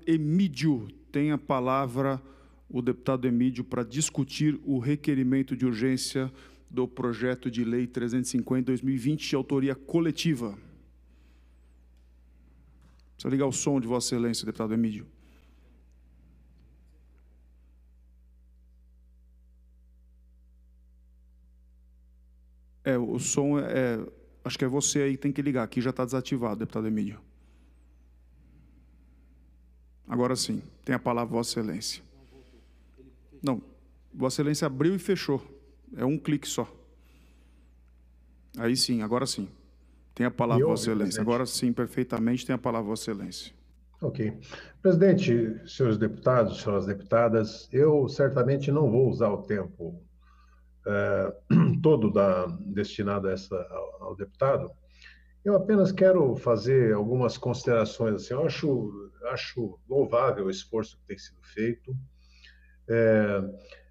Emídio, tem a palavra o deputado Emídio para discutir o requerimento de urgência do projeto de lei 350/2020, de autoria coletiva. Precisa ligar o som de Vossa Excelência, deputado Emídio. O som acho que é você aí que tem que ligar, aqui já está desativado, deputado Emídio. Agora sim, tem a palavra Vossa Excelência. Não, Vossa Excelência abriu e fechou. É um clique só. Aí sim, agora sim. Tem a palavra Vossa Excelência. Agora sim, perfeitamente, tem a palavra Vossa Excelência. Ok. Presidente, senhores deputados, senhoras deputadas, eu certamente não vou usar o tempo todo destinado ao deputado. Eu apenas quero fazer algumas considerações. Assim, eu acho louvável o esforço que tem sido feito.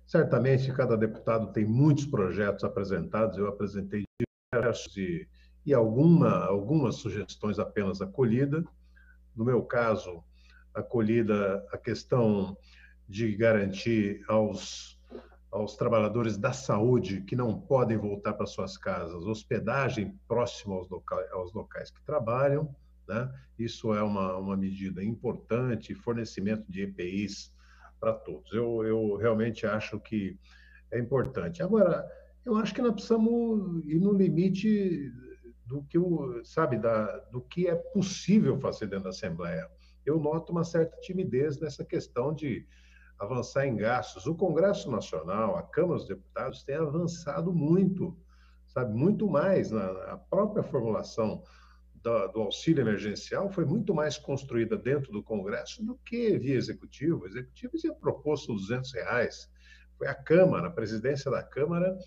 Certamente, cada deputado tem muitos projetos apresentados. Eu apresentei diversos e algumas sugestões apenas acolhida. No meu caso, acolhida a questão de garantir aos trabalhadores da saúde que não podem voltar para suas casas hospedagem próxima aos locais que trabalham, né? Isso é uma medida importante, fornecimento de EPIs para todos. Eu realmente acho que é importante. Agora, eu acho que nós precisamos ir no limite do que do que é possível fazer dentro da Assembleia. Eu noto uma certa timidez nessa questão de avançar em gastos. O Congresso Nacional, a Câmara dos Deputados, tem avançado muito, muito mais. A própria formulação do auxílio emergencial foi muito mais construída dentro do Congresso do que via Executivo. O Executivo tinha proposto R$200. Foi a Câmara, a presidência da Câmara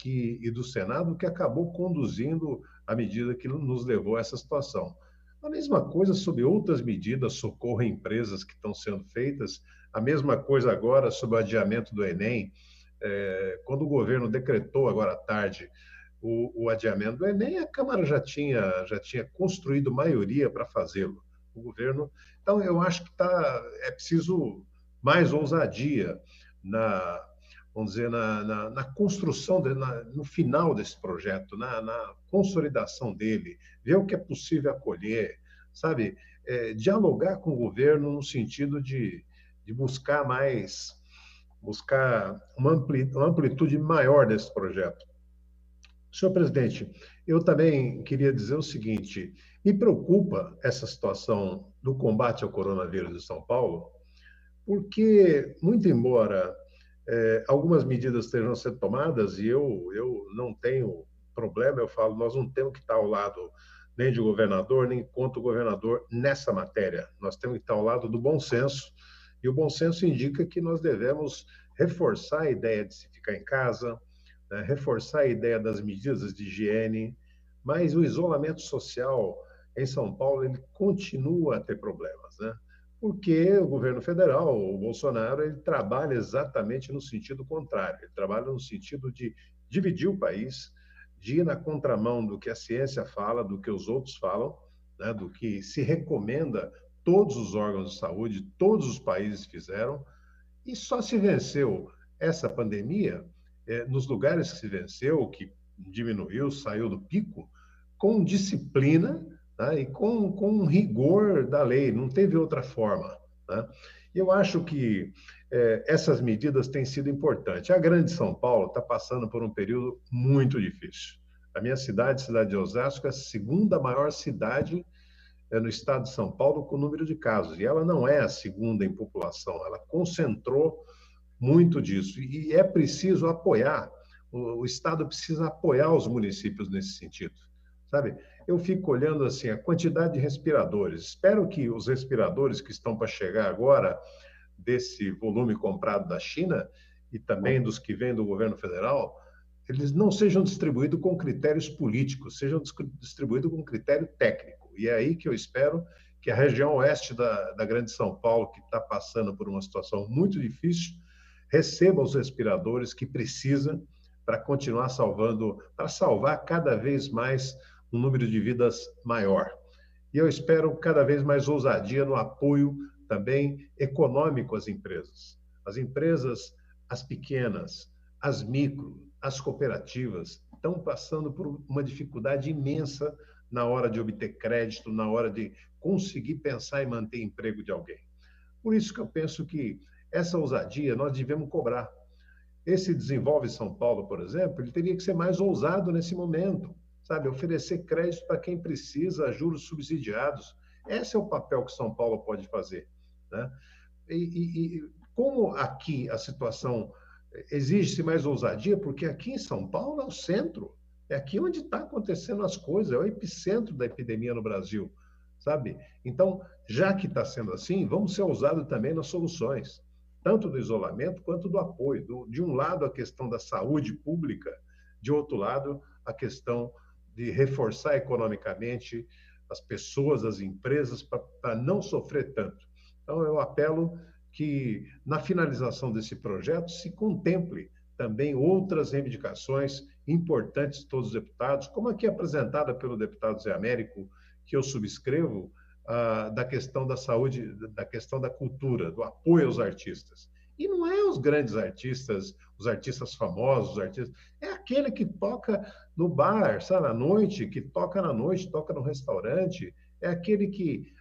e do Senado que acabou conduzindo a medida que nos levou a essa situação. A mesma coisa sobre outras medidas, socorro a empresas que estão sendo feitas, a mesma coisa agora sobre o adiamento do Enem. Quando o governo decretou agora à tarde o adiamento do Enem, a Câmara já tinha construído maioria para fazê-lo. O governo. Então, eu acho que é preciso mais ousadia vamos dizer, na construção, no final desse projeto, na consolidação dele, ver o que é possível acolher, dialogar com o governo no sentido de buscar uma amplitude maior desse projeto. Senhor presidente, eu também queria dizer o seguinte: me preocupa essa situação do combate ao coronavírus em São Paulo, porque, muito embora algumas medidas estejam sendo tomadas, e eu não tenho problema, eu falo, nós não temos que estar ao lado nem de governador, nem contra o governador nessa matéria. Nós temos que estar ao lado do bom senso, e o bom senso indica que nós devemos reforçar a ideia de se ficar em casa, né, reforçar a ideia das medidas de higiene, mas o isolamento social em São Paulo ele continua a ter problemas, né? Porque o governo federal, o Bolsonaro, ele trabalha exatamente no sentido contrário. Ele trabalha no sentido de dividir o país, de ir na contramão do que a ciência fala, do que os outros falam, né, do que se recomenda todos os órgãos de saúde, todos os países fizeram, e só se venceu essa pandemia, nos lugares que se venceu, que diminuiu, saiu do pico, com disciplina, né, e com rigor da lei, não teve outra forma, né? Eu acho que essas medidas têm sido importantes. A Grande São Paulo está passando por um período muito difícil. A minha cidade de Osasco, é a segunda maior cidade no estado de São Paulo com número de casos, e ela não é a segunda em população, ela concentrou muito disso, e é preciso apoiar, o Estado precisa apoiar os municípios nesse sentido, sabe? Eu fico olhando assim a quantidade de respiradores. Espero que os respiradores que estão para chegar agora, desse volume comprado da China e também dos que vêm do governo federal, eles não sejam distribuídos com critérios políticos, sejam distribuídos com critério técnico. E é aí que eu espero que a região oeste da Grande São Paulo, que está passando por uma situação muito difícil, receba os respiradores que precisa para continuar para salvar cada vez mais um número de vidas maior. E eu espero cada vez mais ousadia no apoio também econômico às empresas. As empresas, as pequenas, as micro, as cooperativas, estão passando por uma dificuldade imensa na hora de obter crédito, na hora de conseguir pensar e manter emprego de alguém. Por isso que eu penso que essa ousadia nós devemos cobrar. Esse Desenvolve São Paulo, por exemplo, ele teria que ser mais ousado nesse momento, sabe? Oferecer crédito para quem precisa, juros subsidiados. Esse é o papel que São Paulo pode fazer, né? E como aqui a situação exige-se mais ousadia, porque aqui em São Paulo é o centro, é aqui onde está acontecendo as coisas, é o epicentro da epidemia no Brasil, sabe? Então, já que está sendo assim, vamos ser ousados também nas soluções, tanto do isolamento quanto do apoio. De um lado, a questão da saúde pública, de outro lado, a questão de reforçar economicamente as pessoas, as empresas, para não sofrer tanto. Então, eu apelo que, na finalização desse projeto, se contemple também outras reivindicações importantes de todos os deputados, como aqui apresentada pelo deputado Zé Américo, que eu subscrevo, da questão da saúde, da questão da cultura, do apoio aos artistas. E não é os grandes artistas, os artistas famosos, os artistas, é aquele que toca no bar, sabe, à noite, que toca na noite, toca no restaurante, é aquele que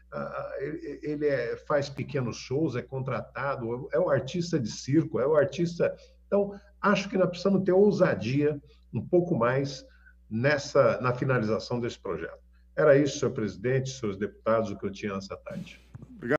ele faz pequenos shows, é contratado, é o artista de circo, é o artista... Então, acho que nós precisamos ter ousadia um pouco mais na finalização desse projeto. Era isso, senhor presidente, senhores deputados, o que eu tinha nessa tarde.